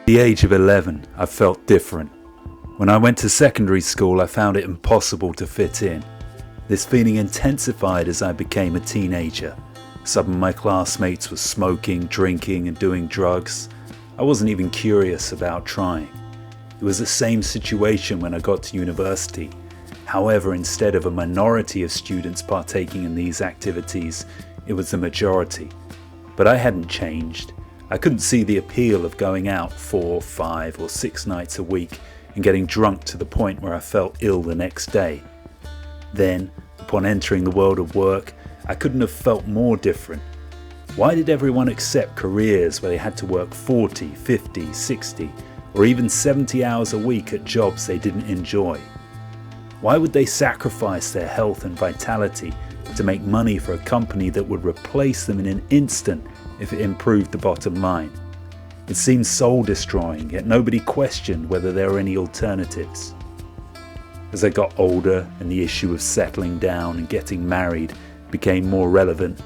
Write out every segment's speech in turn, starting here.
the age of 11, I felt different. When I went to secondary school, I found it impossible to fit in. This feeling intensified as I became a teenager. Some of my classmates were smoking, drinking, and doing drugs. I wasn't even curious about trying. It was the same situation when I got to university. However, instead of a minority of students partaking in these activities, it was the majority. But I hadn't changed. I couldn't see the appeal of going out 4, 5, or 6 nights a week and getting drunk to the point where I felt ill the next day. Then, upon entering the world of work, I couldn't have felt more different. Why did everyone accept careers where they had to work 40, 50, 60, or even 70 hours a week at jobs they didn't enjoy? Why would they sacrifice their health and vitality to make money for a company that would replace them in an instant if it improved the bottom line? It seemed soul-destroying, yet nobody questioned whether there were any alternatives. As I got older and the issue of settling down and getting married became more relevant,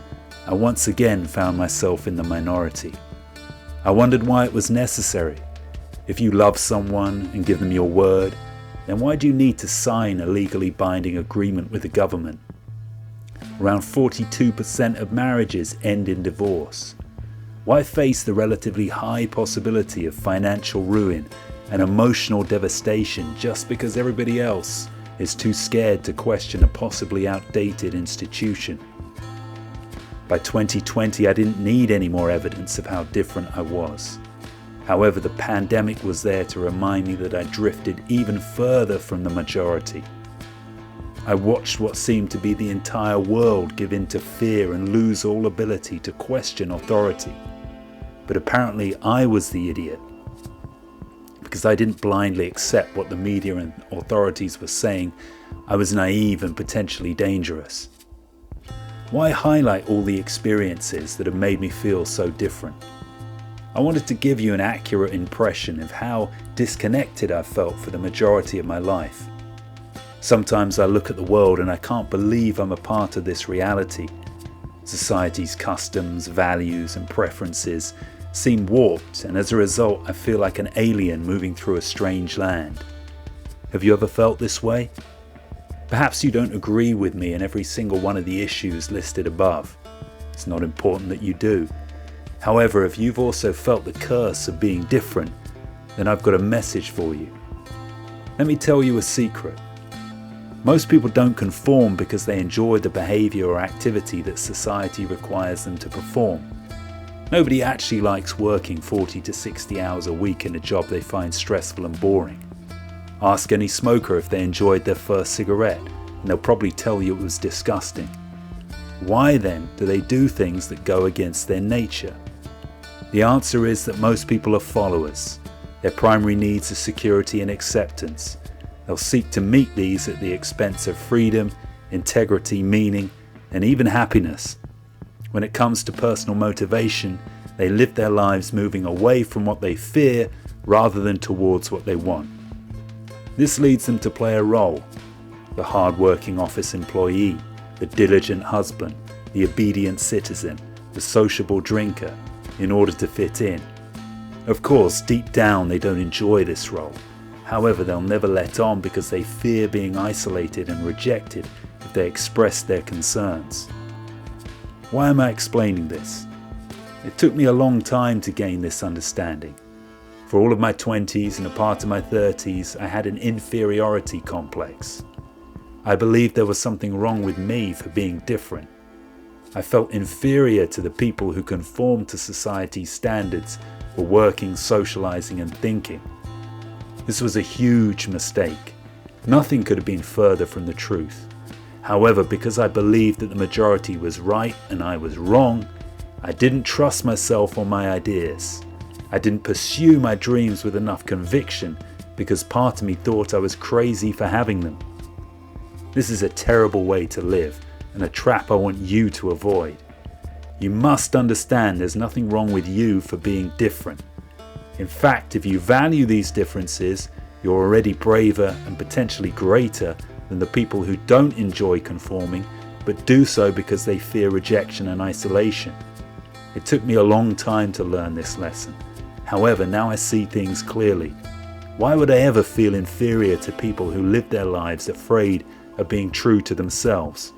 I once again found myself in the minority. I wondered why it was necessary. If you love someone and give them your word, then why do you need to sign a legally binding agreement with the government? Around 42% of marriages end in divorce. Why face the relatively high possibility of financial ruin and emotional devastation just because everybody else is too scared to question a possibly outdated institution? By 2020, I didn't need any more evidence of how different I was. However, the pandemic was there to remind me that I drifted even further from the majority. I watched what seemed to be the entire world give in to fear and lose all ability to question authority. But apparently I was the idiot, because I didn't blindly accept what the media and authorities were saying. I was naive and potentially dangerous. Why highlight all the experiences that have made me feel so different? I wanted to give you an accurate impression of how disconnected I felt for the majority of my life. Sometimes I look at the world and I can't believe I'm a part of this reality. Society's customs, values, and preferences seem warped, and as a result I feel like an alien moving through a strange land. Have you ever felt this way? Perhaps you don't agree with me in every single one of the issues listed above. It's not important that you do. However, if you've also felt the curse of being different, then I've got a message for you. Let me tell you a secret. Most people don't conform because they enjoy the behavior or activity that society requires them to perform. Nobody actually likes working 40 to 60 hours a week in a job they find stressful and boring. Ask any smoker if they enjoyed their first cigarette, and they'll probably tell you it was disgusting. Why then do they do things that go against their nature? The answer is that most people are followers. Their primary needs are security and acceptance. They'll seek to meet these at the expense of freedom, integrity, meaning, and even happiness. When it comes to personal motivation, they live their lives moving away from what they fear rather than towards what they want. This leads them to play a role: the hard-working office employee, the diligent husband, the obedient citizen, the sociable drinker, in order to fit in. Of course, deep down they don't enjoy this role. However, they'll never let on because they fear being isolated and rejected if they express their concerns. Why am I explaining this? It took me a long time to gain this understanding. For all of my 20s and a part of my 30s, I had an inferiority complex. I believed there was something wrong with me for being different. I felt inferior to the people who conformed to society's standards for working, socializing, and thinking. This was a huge mistake. Nothing could have been further from the truth. However, because I believed that the majority was right and I was wrong, I didn't trust myself or my ideas. I didn't pursue my dreams with enough conviction because part of me thought I was crazy for having them. This is a terrible way to live, and a trap I want you to avoid. You must understand there's nothing wrong with you for being different. In fact, if you value these differences, you're already braver and potentially greater than the people who don't enjoy conforming, but do so because they fear rejection and isolation. It took me a long time to learn this lesson. However, now I see things clearly. Why would I ever feel inferior to people who live their lives afraid of being true to themselves?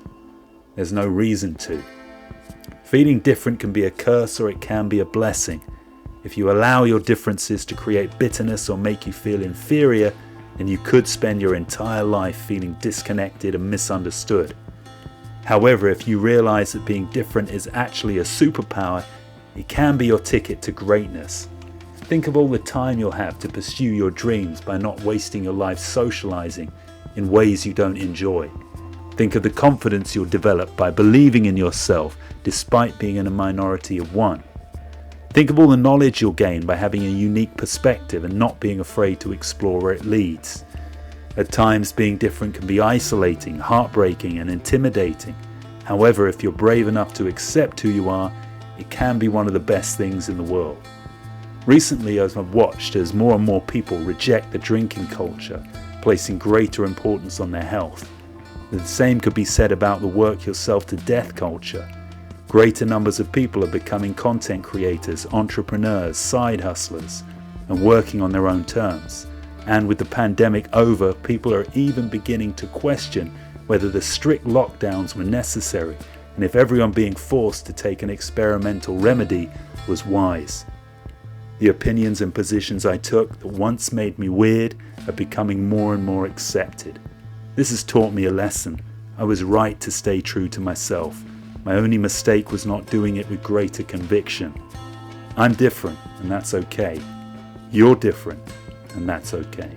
There's no reason to. Feeling different can be a curse or it can be a blessing. If you allow your differences to create bitterness or make you feel inferior, then you could spend your entire life feeling disconnected and misunderstood. However, if you realize that being different is actually a superpower, it can be your ticket to greatness. Think of all the time you'll have to pursue your dreams by not wasting your life socializing in ways you don't enjoy. Think of the confidence you'll develop by believing in yourself despite being in a minority of one. Think of all the knowledge you'll gain by having a unique perspective and not being afraid to explore where it leads. At times, being different can be isolating, heartbreaking, and intimidating. However, if you're brave enough to accept who you are, it can be one of the best things in the world. Recently, as I've watched as more and more people reject the drinking culture, placing greater importance on their health. The same could be said about the work yourself to death culture. Greater numbers of people are becoming content creators, entrepreneurs, side hustlers, and working on their own terms. And with the pandemic over, people are even beginning to question whether the strict lockdowns were necessary and if everyone being forced to take an experimental remedy was wise. The opinions and positions I took that once made me weird are becoming more and more accepted. This has taught me a lesson. I was right to stay true to myself. My only mistake was not doing it with greater conviction. I'm different, and that's okay. You're different, and that's okay.